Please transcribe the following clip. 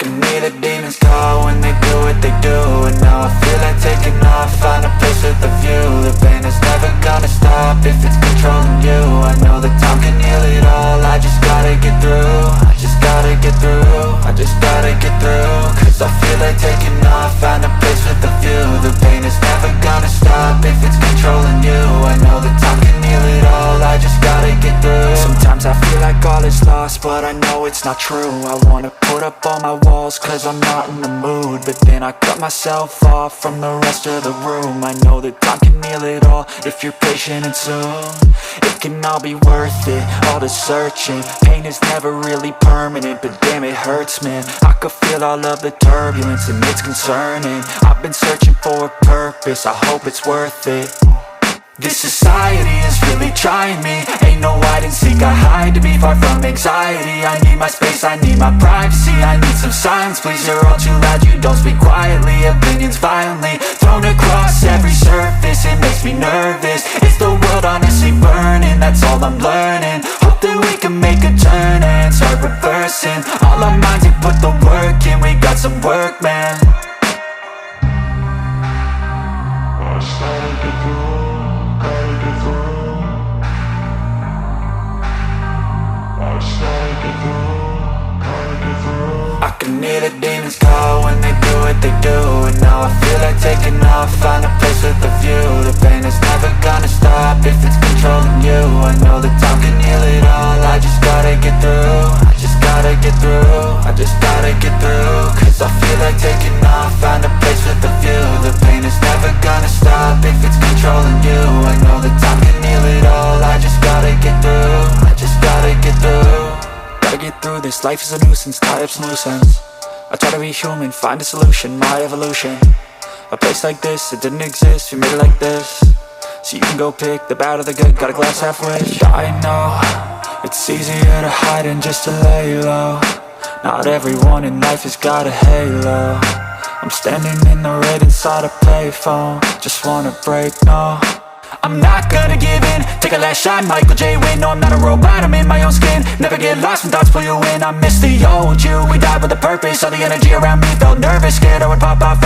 can hear the demons call when they do what they do. And now I feel like taking off, find a place with a view. The pain is never gonna stop if it's controlling you. I know that time can heal it all, I just gotta get through. I just gotta get through, I just gotta get through. Cause I feel like taking off, find a place with a view. The pain is never gonna stop if it's controlling you. I know that time can heal it all, I just gotta get through. Sometimes I feel like all is lost, but I know it's not true. I wanna put up all my walls cause I'm not in the mood, but then I cut myself off from the rest of the room. I know that time can heal it all if you're patient and soon it can all be worth it, all the searching. Pain is never really permanent, but damn it hurts, man. I could feel all of the turbulence and it's concerning. I've been searching for a purpose, I hope it's worth it. This society is really trying me. Ain't no hide and seek, I hide to be far from anxiety. I need my space, I need my privacy. I need some silence, please, you're all too loud. You don't speak quietly, opinions violently thrown across every surface. It makes me nervous, is the world honestly burning? That's all I'm learning. Hope that we can make a turn and start reversing all our minds and put the work in. We got some work, man. I just gotta get through. I can hear the demons call when they do what they do. And now I feel like taking off, find a place with a view. The pain is never gonna stop if it's controlling you. I know that time can heal it all, I just gotta get through. I just gotta get through, I just gotta get through. Cause I feel like taking off, find a place with a view. The pain is never gonna stop if it's controlling you. I know that time can heal it all, I just gotta get through. I just gotta get through. Gotta get through this, life is a nuisance, tie up some loose ends. I try to be human, find a solution, my evolution. A place like this, it didn't exist, we made it like this. So you can go pick the bad or the good, got a glass half wish. I know, it's easier to hide than just to lay low. Not everyone in life has got a halo. I'm standing in the red inside a payphone, just wanna break, no. I'm not gonna give in, take a last shot, Michael J. Win. No, I'm not a robot, I'm in my own skin. Never get lost when thoughts pull you in. I miss the old you, we died with a purpose. All the energy around me felt nervous, scared I would pop off.